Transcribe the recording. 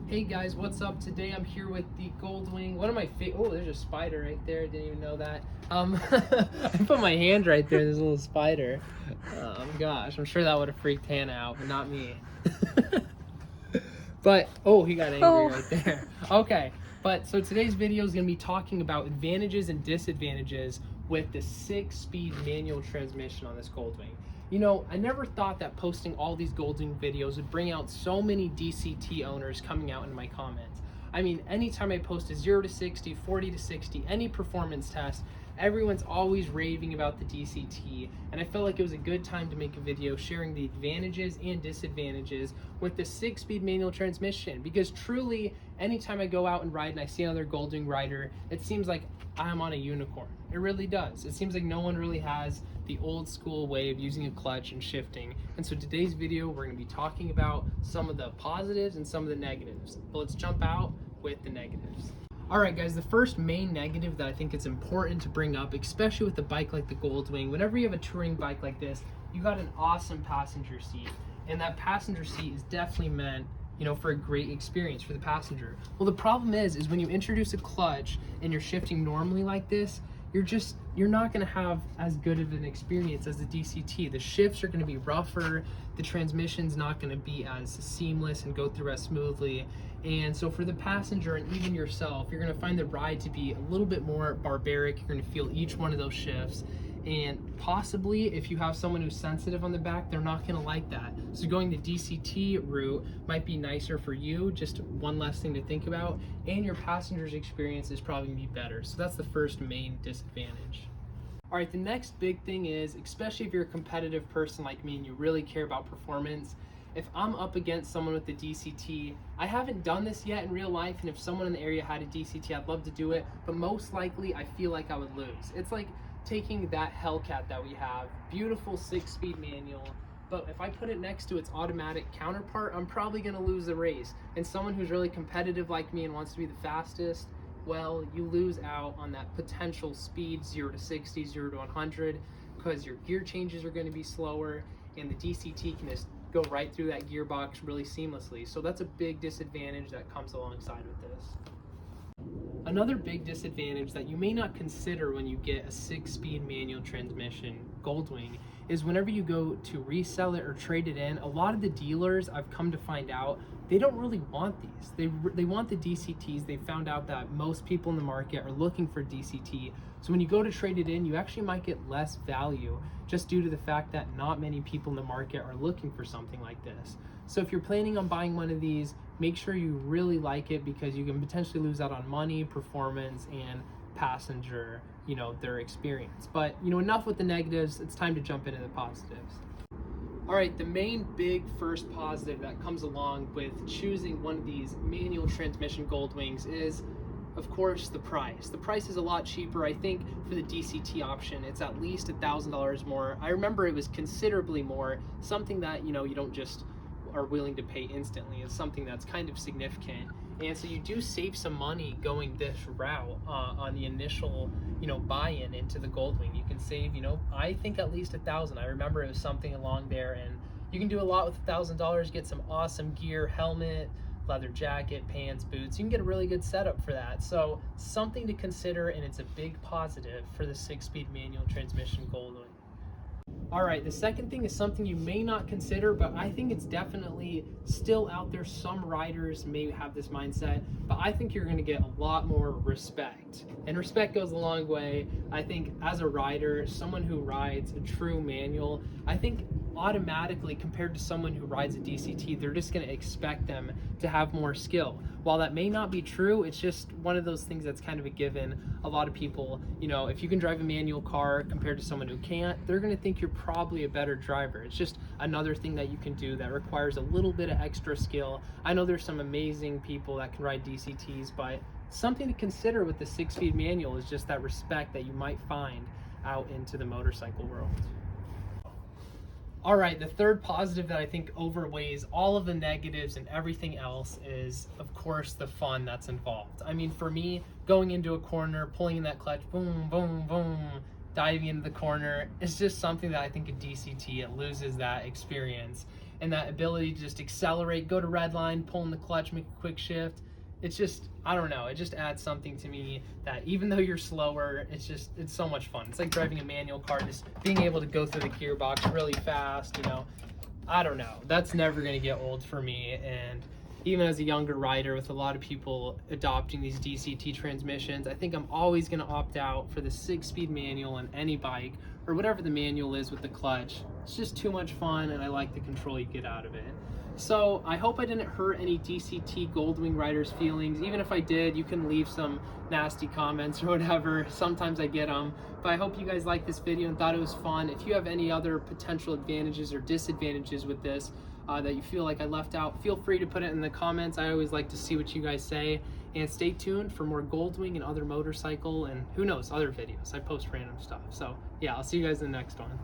Hey guys, what's up? Today I'm here with the Goldwing. One of my oh, there's a spider right there. Didn't even know that. I put my hand right there. There's a little spider. Gosh, I'm sure that would have freaked Hannah out, but not me. But oh, he got angry right there. Okay, but so today's video is going to be talking about advantages and disadvantages with the 6-speed manual transmission on this Goldwing. You know, I never thought that posting all these Goldwing videos would bring out so many DCT owners coming out in my comments. I mean, anytime I post a 0 to 60, 40 to 60, any performance test, everyone's always raving about the DCT, and I felt like it was a good time to make a video sharing the advantages and disadvantages with the 6-speed manual transmission, because truly, anytime I go out and ride and I see another Goldwing rider, it seems like I'm on a unicorn. It really does. It seems like no one really has the old school way of using a clutch and shifting. And so today's video, we're going to be talking about some of the positives and some of the negatives. But let's jump out with the negatives. All right, guys, the first main negative that I think it's important to bring up, especially with a bike like the Goldwing, whenever you have a touring bike like this, you got an awesome passenger seat. And that passenger seat is definitely meant, you know, for a great experience for the passenger. Well, the problem is when you introduce a clutch and you're shifting normally like this, you're not going to have as good of an experience as the DCT. The shifts are going to be rougher, the transmission's not going to be as seamless and go through as smoothly. And so for the passenger and even yourself, you're going to find the ride to be a little bit more barbaric. You're going to feel each one of those shifts. And possibly if you have someone who's sensitive on the back, they're not going to like that. So going the DCT route might be nicer for you, just one less thing to think about, and your passenger's experience is probably going to be better. So that's the first main disadvantage. All right, the next big thing is, especially if you're a competitive person like me and you really care about performance, if I'm up against someone with the DCT, I haven't done this yet in real life, and if someone in the area had a DCT, I'd love to do it, but most likely I feel like I would lose. It's like taking that Hellcat that we have, beautiful 6-speed manual, but if I put it next to its automatic counterpart, I'm probably gonna lose the race. And someone who's really competitive like me and wants to be the fastest, well, you lose out on that potential speed 0 to 60, 0 to 100, because your gear changes are gonna be slower, and the DCT can just go right through that gearbox really seamlessly. So that's a big disadvantage that comes alongside with this. Another big disadvantage that you may not consider when you get a 6-speed manual transmission Goldwing is whenever you go to resell it or trade it in, a lot of the dealers, I've come to find out, they don't really want these. They want the DCTs. They found out that most people in the market are looking for DCT. So when you go to trade it in, you actually might get less value just due to the fact that not many people in the market are looking for something like this. So if you're planning on buying one of these, make sure you really like it, because you can potentially lose out on money, performance, and passenger, you know, their experience. But, you know, enough with the negatives, it's time to jump into the positives. All right, the main big first positive that comes along with choosing one of these manual transmission Goldwings is, of course, the price. The price is a lot cheaper. I think for the DCT option, it's at least $1,000 more. I remember it was considerably more, something that, you know, you don't just are willing to pay instantly. It's something that's kind of significant. And so you do save some money going this route on the initial, you know, buy-in into the Goldwing. You can save, you know, I think at least $1,000. I remember it was something along there, and you can do a lot with $1,000, get some awesome gear, helmet, leather jacket, pants, boots. You can get a really good setup for that. So something to consider, and it's a big positive for the 6-speed manual transmission Goldwing. All right, the second thing is something you may not consider, but I think it's definitely still out there. Some riders may have this mindset, but I think you're going to get a lot more respect. And respect goes a long way. I think as a rider, someone who rides a true manual, I think automatically compared to someone who rides a DCT, they're just going to expect them to have more skill. While that may not be true, it's just one of those things that's kind of a given. A lot of people, you know, if you can drive a manual car compared to someone who can't, they're going to think you're probably a better driver. It's just another thing that you can do that requires a little bit of extra skill. I know there's some amazing people that can ride DCTs, but something to consider with the 6-speed manual is just that respect that you might find out into the motorcycle world. All right, the third positive that I think overweighs all of the negatives and everything else is, of course, the fun that's involved. I mean, for me, going into a corner, pulling in that clutch, boom, boom, boom, diving into the corner, it's just something that I think a DCT, it loses that experience. and that ability to just accelerate, go to red line, pull in the clutch, make a quick shift. It's just, I don't know, it just adds something to me that even though you're slower, it's so much fun. It's like driving a manual car, just being able to go through the gearbox really fast, you know. I don't know, that's never gonna get old for me. And even as a younger rider, with a lot of people adopting these DCT transmissions, I think I'm always gonna opt out for the 6-speed manual on any bike, or whatever the manual is with the clutch. It's just too much fun, and I like the control you get out of it. So I hope I didn't hurt any DCT Goldwing riders' feelings. Even if I did, you can leave some nasty comments or whatever. Sometimes I get them. But I hope you guys liked this video and thought it was fun. If you have any other potential advantages or disadvantages with this that you feel like I left out, feel free to put it in the comments. I always like to see what you guys say. And stay tuned for more Goldwing and other motorcycle and who knows, other videos. I post random stuff. So yeah, I'll see you guys in the next one.